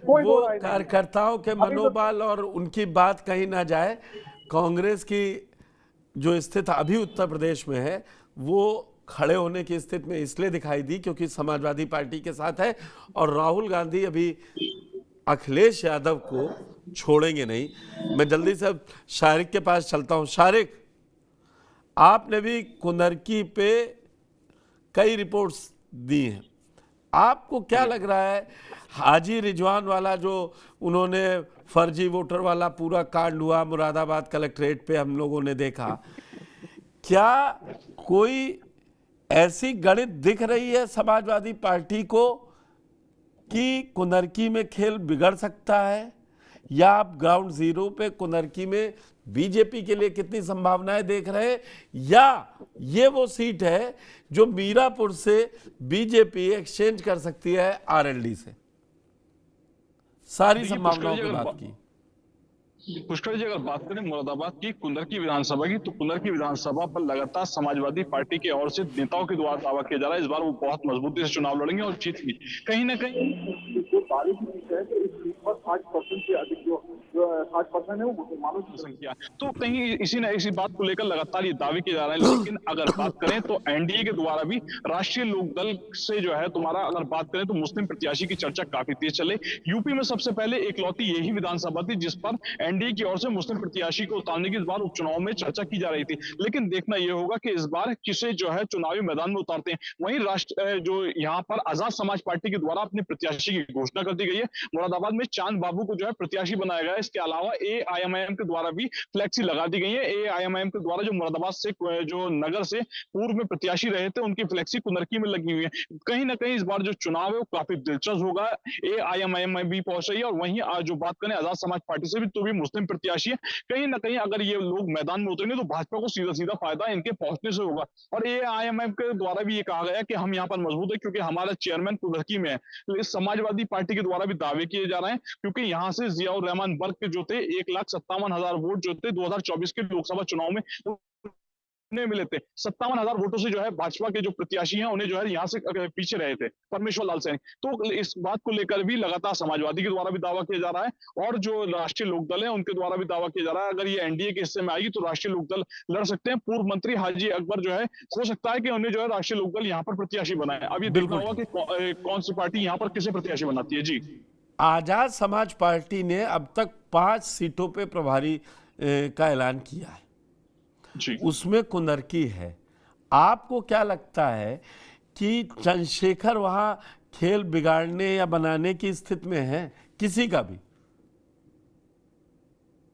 कोई वो दो राय नहीं है। कार्यकर्ताओं के अभी तो मनोबल और उनकी बात कहीं ना जाए, कांग्रेस की जो स्थिति अभी उत्तर प्रदेश में है वो खड़े होने की स्थिति में इसलिए दिखाई दी क्योंकि समाजवादी पार्टी के साथ है, और राहुल गांधी अभी अखिलेश यादव को छोड़ेंगे नहीं। मैं जल्दी से शारिक के पास चलता हूं। शारिक, आपने भी कुनरकी पे कई रिपोर्ट्स दी हैं, आपको क्या लग रहा है? हाजी रिजवान वाला जो उन्होंने फर्जी वोटर वाला पूरा कांड हुआ मुरादाबाद कलेक्ट्रेट पे हम लोगों ने देखा, क्या कोई ऐसी गणित दिख रही है समाजवादी पार्टी को कि कुनरकी में खेल बिगड़ सकता है? या आप ग्राउंड जीरो पे कुनरकी में बीजेपी के लिए कितनी संभावनाएं देख रहे हैं? या ये वो सीट है जो मीरापुर से बीजेपी एक्सचेंज कर सकती है आरएलडी से? सारी संभावनाओं की बात की। पुष्कर जी, अगर बात करें मुरादाबाद की कुनरकी विधानसभा की, तो कुनरकी विधानसभा पर लगातार समाजवादी पार्टी की ओर से नेताओं के द्वारा दावा किया जा रहा है इस बार वो बहुत मजबूती से चुनाव लड़ेंगे और जीत भी कहीं ना कहीं जो दावे की सीट है, तो इस सीट पर 60% से अधिक जो 60% है वो मुसलमानों की संख्या है। तो कहीं इसी न इसी बात को लेकर लगातार ये दावे किए जा रहे हैं। लेकिन अगर बात करें तो एनडीए के द्वारा भी राष्ट्रीय लोकदल से जो है तुम्हारा अगर बात करें तो मुस्लिम प्रत्याशी की चर्चा काफी तेज चले। यूपी में सबसे पहले एकलौती यही विधानसभा थी जिस पर एनडीए की ओर से मुस्लिम प्रत्याशी को उतारने की इस बार उपचुनाव में चर्चा की जा रही थी। लेकिन देखना यह होगा कि इस बार किसे जो है चुनावी मैदान में उतारते हैं। वहीं राष्ट्र जो यहाँ पर आजाद समाज पार्टी के द्वारा अपने प्रत्याशी की घोषणा कर दी गई है। मुरादाबाद में चांद बाबू को जो है प्रत्याशी बनाया गया है। इसके अलावा एआईएमआईएम के द्वारा भी फ्लैक्सी लगा दी गई है। एआईएमआईएम के द्वारा जो मुरादाबाद से जो नगर से पूर्व में प्रत्याशी रहे थे उनकी फ्लैक्सी कुनरकी में लगी हुई है। कहीं ना कहीं इस बार जो चुनाव है वो काफी दिलचस्प होगा। एआईएमआईएम में भी पहुंच रही है और वहीं जो बात करें आजाद समाज पार्टी से भी तो भी मुस्लिम प्रत्याशी है। कहीं ना कहीं अगर ये लोग मैदान में उतरेंगे तो भाजपा को सीधा सीधा फायदा इनके पहुंचने से होगा। और एआईएमआईएम के द्वारा भी ये कहा गया कि हम यहाँ पर मजबूत है क्योंकि हमारा चेयरमैन कुनरकी में है। तो इस समाजवादी पार्टी के द्वारा भी दावे किए जा रहे हैं क्योंकि यहाँ से जियाउर रहमान बर्क के जो थे 1,57,000 वोट जो थे 2024 के लोकसभा चुनाव में उन्हें मिले थे। 57,000 वोटों से जो है भाजपा के जो प्रत्याशी हैं उन्हें जो है यहाँ से पीछे रहे थे परमेश्वर लाल सैनी। तो इस बात को लेकर भी लगातार समाजवादी के द्वारा भी दावा किया जा रहा है और जो राष्ट्रीय लोकदल है उनके द्वारा भी दावा किया जा रहा है अगर ये एनडीए के हिस्से में आएगी तो राष्ट्रीय लोकदल लड़ सकते हैं। पूर्व मंत्री हाजी अकबर जो है हो सकता है कि उन्हें जो है राष्ट्रीय लोकदल यहाँ पर प्रत्याशी बनाए। अब ये देखना बिल्कुल होगा कि कौन सी पार्टी यहाँ पर किसे प्रत्याशी बनाती है। जी, आजाद समाज पार्टी ने अब तक 5 सीटों पे प्रभारी का ऐलान किया है, उसमें कुनरकी है। आपको क्या लगता है कि चंद्रशेखर वहां खेल बिगाड़ने या बनाने की स्थिति में है किसी का भी?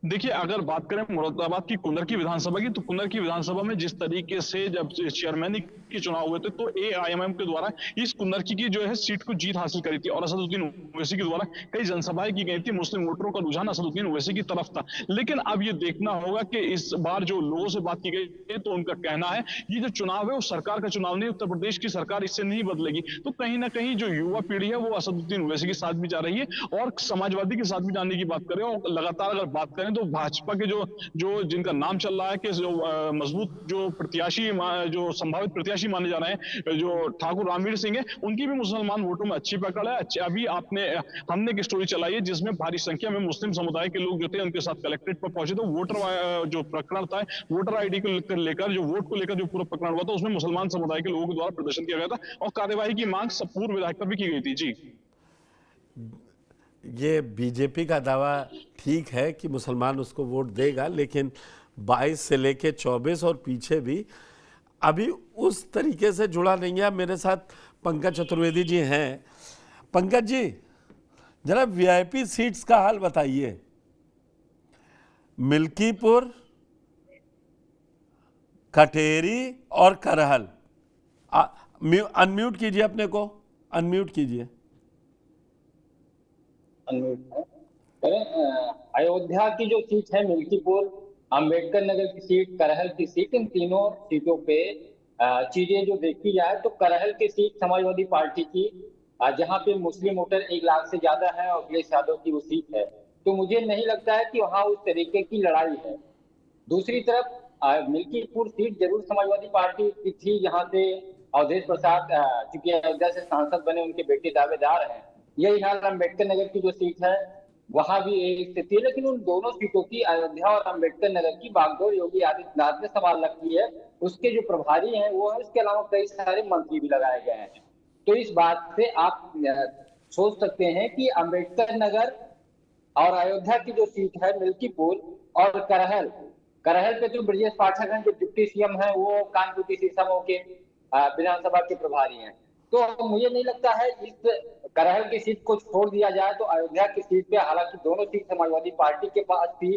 देखिए, अगर बात करें मुरादाबाद की कुनरकी विधानसभा की, तो कुनरकी विधानसभा में जिस तरीके से जब चेयरमैन के चुनाव हुए थे तो एआईएमआईएम के द्वारा इस कुनरकी की जो है सीट को जीत हासिल करी थी और असदुद्दीन ओवैसी के द्वारा कई जनसभाएं की गई थी। मुस्लिम वोटरों का रुझान असदुद्दीन ओवैसी की तरफ था। लेकिन अब ये देखना होगा कि इस बार जो लोगों से बात की गई तो उनका कहना है ये जो चुनाव है वो सरकार का चुनाव नहीं, उत्तर प्रदेश की सरकार इससे नहीं बदलेगी। तो कहीं ना कहीं जो युवा पीढ़ी है वो असदुद्दीन ओवैसी के साथ भी जा रही है और समाजवादी के साथ भी जाने की बात करें। और लगातार अगर बात करें तो भाजपा के जो जिनका नाम चल रहा है कि जो मजबूत जो प्रत्याशी जो संभावित प्रत्याशी माने जा रहे हैं जो ठाकुर रामवीर सिंह है उनकी भी मुसलमान वोटों में अच्छी पकड़ है। अभी हमने एक स्टोरी चलाई है जिसमें भारी संख्या में मुस्लिम समुदाय के लोग जो थे उनके साथ कलेक्ट्रेट पर पहुंचे तो वोटर जो प्रकरण था वोटर आईडी को लेकर जो वोट को लेकर जो पूरा प्रकरण हुआ था उसमें मुसलमान समुदाय के लोगों के द्वारा प्रदर्शन किया गया था और कार्यवाही की मांग पूर्व विधायक पर भी की गई थी। जी, ये बीजेपी का दावा ठीक है कि मुसलमान उसको वोट देगा, लेकिन 22 से लेके 24 और पीछे भी अभी उस तरीके से जुड़ा नहीं है। मेरे साथ पंकज चतुर्वेदी जी हैं। पंकज जी, जरा वीआईपी सीट्स का हाल बताइए। मिल्कीपुर, कटेरी और करहल। अनम्यूट कीजिए, अपने को अनम्यूट कीजिए। अयोध्या की जो सीट है मिल्कीपुर, अंबेडकर नगर की सीट, करहल की सीट, इन तीनों सीटों पे चीजें जो देखी जाए तो करहल की सीट समाजवादी पार्टी की जहां पे मुस्लिम वोटर 1 लाख से ज्यादा है और अखिलेश यादव की वो सीट है, तो मुझे नहीं लगता है कि वहां उस तरीके की लड़ाई है। दूसरी तरफ मिल्कीपुर सीट जरूर समाजवादी पार्टी की थी जहां से अवधेश प्रसाद चूंकि अयोध्या से सांसद बने उनके बेटे दावेदार हैं, यही हाल अम्बेडकर नगर की जो सीट है वहां भी यही स्थिति है। लेकिन उन दोनों सीटों की, अयोध्या और अम्बेडकर नगर की, बागडोर योगी आदित्यनाथ ने संभाल रखी है। उसके जो प्रभारी हैं वो है, इसके अलावा कई सारे मंत्री भी लगाए गए हैं। तो इस बात से आप सोच सकते हैं कि अम्बेडकर नगर और अयोध्या की जो सीट है मिल्कीपुर और करहल, करहल पे तो ब्रजेश पाठक हैं जो डिप्टी सीएम है, वो कानपुर की सीसमो के विधानसभा के प्रभारी हैं। तो मुझे नहीं लगता है इस करहल की सीट को छोड़ दिया जाए तो अयोध्या की सीट पे, हालांकि दोनों सीट समाजवादी पार्टी के पास थी,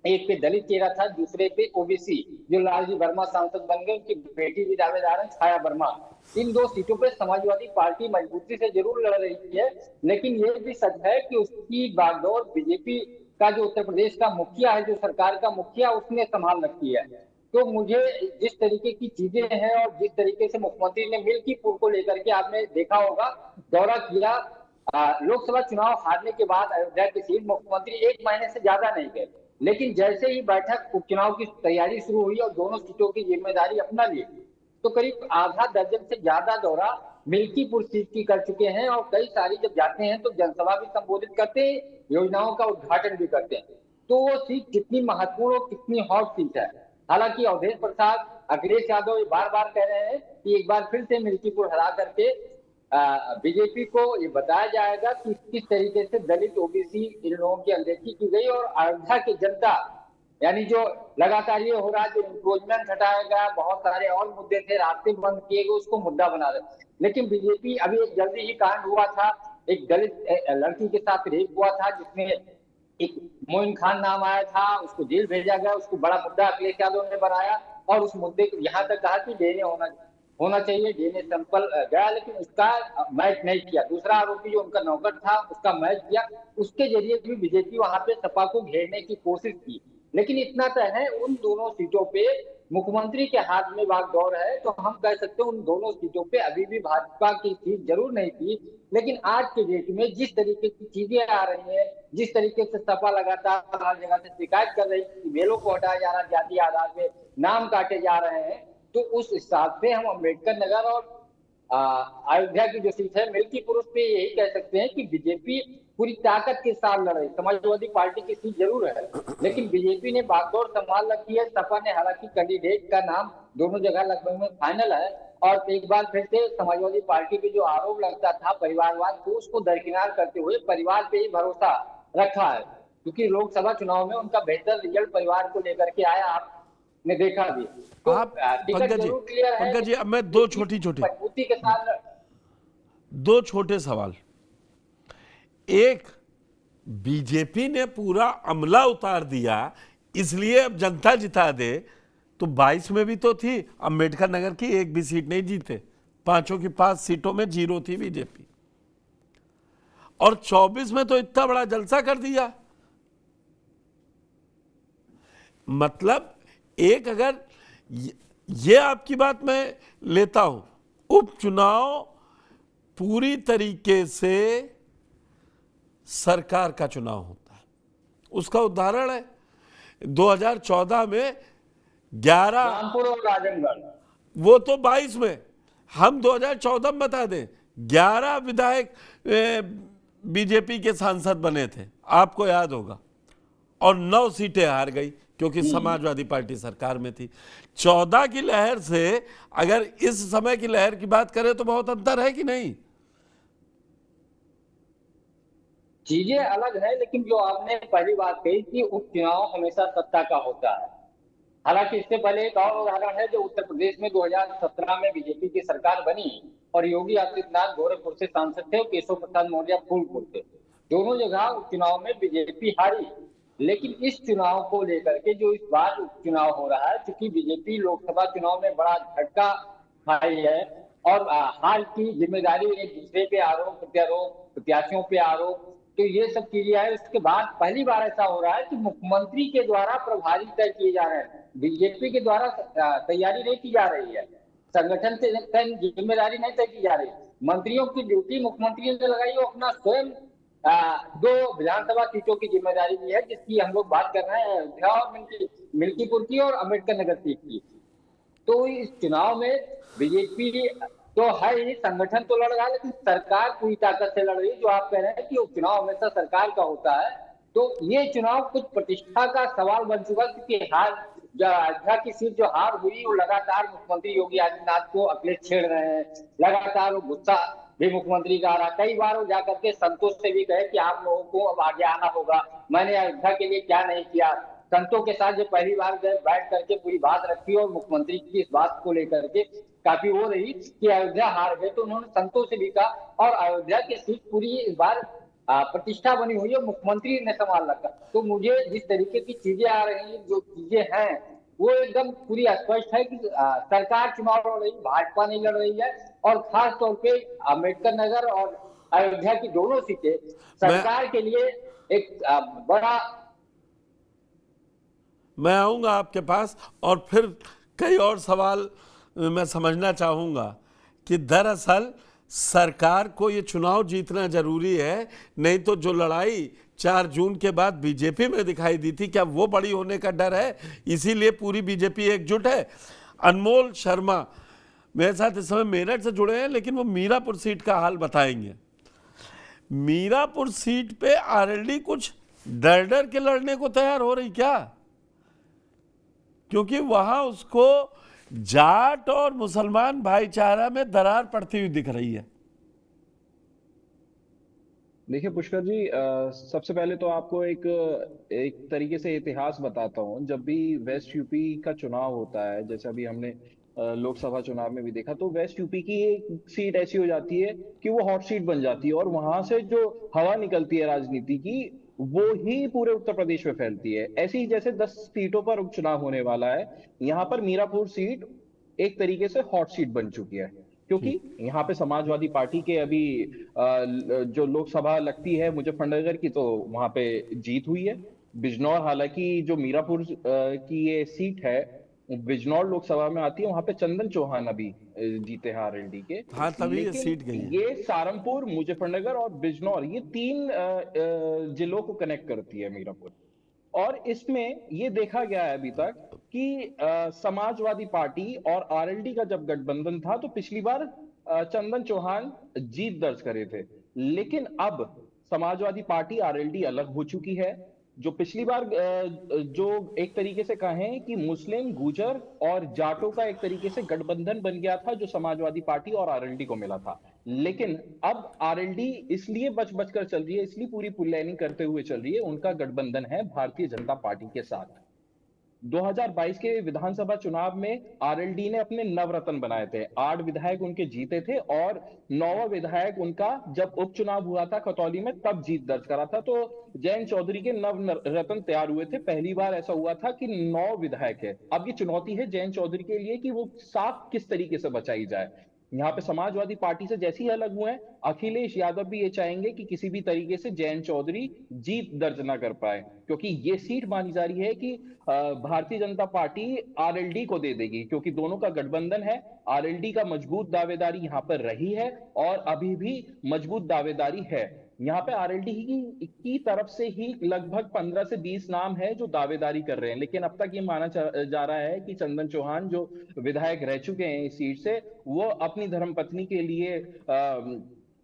एक पे दलित चेहरा था, दूसरे पे ओबीसी जो लालजी वर्मा सांसद बन गए, उनकी बेटी भी दावेदार है छाया वर्मा। इन दो सीटों पे समाजवादी पार्टी मजबूती से जरूर लड़ रही है, लेकिन ये भी सच है कि उसकी बागडोर बीजेपी का जो उत्तर प्रदेश का मुखिया है, जो सरकार का मुखिया, उसने संभाल रखी है। तो मुझे जिस तरीके की चीजें हैं और जिस तरीके से मुख्यमंत्री ने मिल्कीपुर को लेकर के, आपने देखा होगा, दौरा किया, लोकसभा चुनाव हारने के बाद अयोध्या की सीट मुख्यमंत्री 1 महीने से ज्यादा नहीं गए, लेकिन जैसे ही बैठक उपचुनाव की तैयारी शुरू हुई और दोनों सीटों की जिम्मेदारी अपना ली, तो करीब आधा दर्जन से ज्यादा दौरा मिल्कीपुर सीट की कर चुके हैं। और कई सारी जब जाते हैं तो जनसभा भी संबोधित करते हैं, योजनाओं का उद्घाटन भी करते हैं। तो वो सीट कितनी महत्वपूर्ण और कितनी हॉट सीट है। हालांकि अवधेश प्रसाद, अखिलेश यादव ये बार बार कह रहे हैं कि एक बार फिर से मिल्कीपुर हरा करके बीजेपी को ये बताया जाएगा कि किस तरीके से दलित, ओबीसी, इन लोगों की अनदेखी की गई और अयोध्या की जनता, यानी जो लगातार ये हो रहा है, जो इंक्रोचमेंट हटाया गया, बहुत सारे और मुद्दे थे, रास्ते बंद किए गए, उसको मुद्दा बना रहे। लेकिन बीजेपी, अभी एक जल्दी ही कांड हुआ था, एक दलित लड़की के साथ रेप हुआ था, जिसमें एक मोइन खान नाम आया था, उसको जेल भेजा गया, उसको बड़ा मुद्दा अखिलेश यादव ने बनाया और उस मुद्दे को यहाँ तक कहा कि डीएनए होना चाहिए, डीएनए सैंपल गया, लेकिन उसका मैच नहीं किया। दूसरा आरोपी जो उनका नौकर था उसका मैच किया, उसके जरिए भी बीजेपी वहां पे सपा को घेरने की कोशिश की। लेकिन इतना तय है, उन दोनों सीटों पे मुख्यमंत्री के हाथ में बागडोर है, तो हम कह सकते हैं उन दोनों सीटों पे अभी भी भाजपा की सीट जरूर नहीं थी। लेकिन आज के डेट में जिस तरीके की चीजें आ रही हैं, जिस तरीके से सपा लगातार हर जगह से शिकायत कर रही है, मेलों को हटाया जा रहा है, जाति आधार पे नाम काटे जा रहे हैं, तो उस हिसाब से हम अम्बेडकर नगर और अयोध्या की जो सीट है मिल्कीपुर पे यही कह सकते हैं कि बीजेपी पूरी ताकत के साथ लड़ रही। समाजवादी पार्टी की सीट जरूर है, लेकिन बीजेपी ने बागडोर संभाल रखी है। सपा ने, हालांकि कैंडिडेट का नाम दोनों जगह लगभग में फाइनल है, और एक बार फिर से समाजवादी पार्टी पे जो आरोप लगता था परिवारवाद को, उसको दरकिनार करते हुए परिवार पे ही भरोसा रखा है, क्योंकि लोकसभा चुनाव में उनका बेहतर रिजल्ट परिवार को लेकर के आया, आपने देखा भी। तो आप पंकज जी, अब मैं दो छोटे सवाल। एक, बीजेपी ने पूरा अमला उतार दिया, इसलिए अब जनता जिता दे, तो 22 में भी तो थी अम्बेडकर नगर की एक भी सीट नहीं जीते, 5 की 5 सीटों में 0 थी बीजेपी, और 24 में तो इतना बड़ा जलसा कर दिया। मतलब एक, अगर ये आपकी बात मैं लेता हूं, उपचुनाव पूरी तरीके से सरकार का चुनाव होता है। उसका उदाहरण है 2014 में 11, रामपुर और राजनगढ़, वो तो 22 में, हम 2014 में बता दें 11 विधायक बीजेपी के सांसद बने थे, आपको याद होगा, और 9 सीटें हार गई क्योंकि समाजवादी पार्टी सरकार में थी। 14 की लहर से अगर इस समय की लहर की बात करें तो बहुत अंतर है कि नहीं? चीजें अलग है, लेकिन जो आपने पहली बात कही कि उपचुनाव हमेशा सत्ता का होता है। हालांकि इससे पहले एक और उदाहरण है, जो उत्तर प्रदेश में 2017 में बीजेपी की सरकार बनी और योगी आदित्यनाथ गोरखपुर से सांसद थे और केशव प्रसाद मौर्य फूलपुर से, दोनों जगह उपचुनाव में बीजेपी हारी। लेकिन इस चुनाव को लेकर के जो इस बार उपचुनाव हो रहा है, क्योंकि बीजेपी लोकसभा चुनाव में बड़ा झटका खाई है और हार की जिम्मेदारी एक दूसरे पे आरोप प्रत्यारोप, प्रत्याशियों पे आरोप, तो ये सब चीजें है। उसके बाद पहली बार ऐसा हो रहा है कि मुख्यमंत्री के द्वारा प्रभारी तय किए जा रहे हैं, बीजेपी के द्वारा तैयारी नहीं की जा रही है, संगठन से जिम्मेदारी नहीं तय की जा रही। मंत्रियों की ड्यूटी मुख्यमंत्री ने लगाई, वो अपना स्वयं 2 विधानसभा सीटों की जिम्मेदारी दी है, जिसकी हम लोग बात कर रहे हैं अयोध्या और मिल्कीपुर की और अम्बेडकर नगर सीट की। तो इस चुनाव में बीजेपी तो है ये संगठन तो लड़ रहा है, लेकिन सरकार पूरी ताकत से लड़ रही है। जो आप कह रहे हैं कि वो चुनाव हमेशा सरकार का होता है, तो ये चुनाव कुछ प्रतिष्ठा का सवाल बन चुका, क्योंकि अयोध्या की सीट जो हार हुई, वो लगातार मुख्यमंत्री योगी आदित्यनाथ को अखिलेश छेड़ रहे हैं, लगातार वो गुस्सा भी मुख्यमंत्री का आ रहा। कई बार वो जाकर के संतोष से भी कहे कि आप लोगों को अब आगे आना होगा, मैंने अयोध्या के लिए क्या नहीं किया। संतों के साथ जो पहली बार गए, बैठ करके पूरी बात रखी और मुख्यमंत्री की इस बात को लेकर के काफी वो रही कि अयोध्या हार गए, तो उन्होंने संतों से भी कहा। और अयोध्या की सीट पूरी इस बार प्रतिष्ठा बनी हुई है, मुख्यमंत्री ने संभाल रखा। तो मुझे जिस तरीके की चीजें आ रही हैं, जो चीजें हैं, वो एकदम पूरी स्पष्ट है कि सरकार चुनाव लड़ रही, भाजपा नहीं लड़ रही है। और खास तौर पे अम्बेडकर नगर और अयोध्या की दोनों सीटें सरकार के लिए एक बड़ा। मैं आऊंगा आपके पास और फिर कई और सवाल मैं समझना चाहूंगा कि दरअसल सरकार को ये चुनाव जीतना जरूरी है, नहीं तो जो लड़ाई 4 जून के बाद बीजेपी में दिखाई दी थी, क्या वो बड़ी होने का डर है? इसीलिए पूरी बीजेपी एकजुट है। अनमोल शर्मा मेरे साथ इस समय मेरठ से जुड़े हैं, लेकिन वो मीरापुर सीट का हाल बताएंगे। मीरापुर सीट पे आरएलडी कुछ डर डर के लड़ने को तैयार हो रही क्या? क्योंकि वहां उसको जाट और मुसलमान भाईचारा में दरार पड़ती हुई दिख रही है। देखिए पुष्कर जी, सबसे पहले तो आपको एक तरीके से इतिहास बताता हूँ। जब भी वेस्ट यूपी का चुनाव होता है, जैसे अभी हमने लोकसभा चुनाव में भी देखा, तो वेस्ट यूपी की एक सीट ऐसी हो जाती है कि वो हॉट सीट बन जाती है और वहां से जो हवा निकलती है राजनीति की, वो ही पूरे उत्तर प्रदेश में फैलती है। ऐसे ही जैसे 10 सीटों पर उपचुनाव होने वाला है, यहाँ पर मीरापुर सीट एक तरीके से हॉट सीट बन चुकी है, क्योंकि यहाँ पे समाजवादी पार्टी के अभी जो लोकसभा लगती है मुजफ्फरनगर की, तो वहां पे जीत हुई है। बिजनौर, हालांकि जो मीरापुर की ये सीट है बिजनौर लोकसभा में आती है, वहां पे चंदन चौहान अभी जीते हैं आरएलडी के। हाँ, तभी ये लेकिन सीट गई है। ये सहारनपुर, मुजफ्फरनगर और बिजनौर, ये 3 जिलों को कनेक्ट करती है मीरापुर। और इसमें ये देखा गया है अभी तक कि समाजवादी पार्टी और आरएलडी का जब गठबंधन था, तो पिछली बार चंदन चौहान जीत दर्ज करे थे। लेकिन अब समाजवादी पार्टी आरएलडी अलग हो चुकी है। जो पिछली बार जो एक तरीके से कहें कि मुस्लिम, गुजर और जाटों का एक तरीके से गठबंधन बन गया था, जो समाजवादी पार्टी और आरएलडी को मिला था। लेकिन अब आरएलडी इसलिए बच कर चल रही है, इसलिए पूरी पुल्लैनिंग करते हुए चल रही है, उनका गठबंधन है भारतीय जनता पार्टी के साथ। 2022 के विधानसभा चुनाव में आरएलडी ने अपने नवरत्न बनाए थे, 8 विधायक उनके जीते थे और 9वां विधायक उनका जब उपचुनाव हुआ था खतौली में, तब जीत दर्ज करा था। तो जयंत चौधरी के नवरत्न तैयार हुए थे। पहली बार ऐसा हुआ था कि 9 विधायक है। अब ये चुनौती है जयंत चौधरी के लिए कि वो साख किस तरीके से बचाई जाए। यहाँ पे समाजवादी पार्टी से जैसे ही अलग हुए, अखिलेश यादव भी ये चाहेंगे कि किसी भी तरीके से जयंत चौधरी जीत दर्ज ना कर पाए, क्योंकि ये सीट मानी जा रही है कि भारतीय जनता पार्टी आरएलडी को दे देगी, क्योंकि दोनों का गठबंधन है। आरएलडी का मजबूत दावेदारी यहाँ पर रही है और अभी भी मजबूत दावेदारी है। यहाँ पे आरएलडी की तरफ से ही लगभग 15 से 20 नाम है जो दावेदारी कर रहे हैं, लेकिन अब तक ये माना जा रहा है कि चंदन चौहान जो विधायक रह चुके हैं इस सीट से, वो अपनी धर्मपत्नी के लिए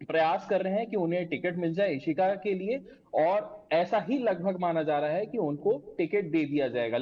प्रयास कर रहे हैं कि उन्हें टिकट मिल जाए इशिका के लिए, और ऐसा ही लगभग माना जा रहा है कि उनको टिकट दे दिया जाएगा।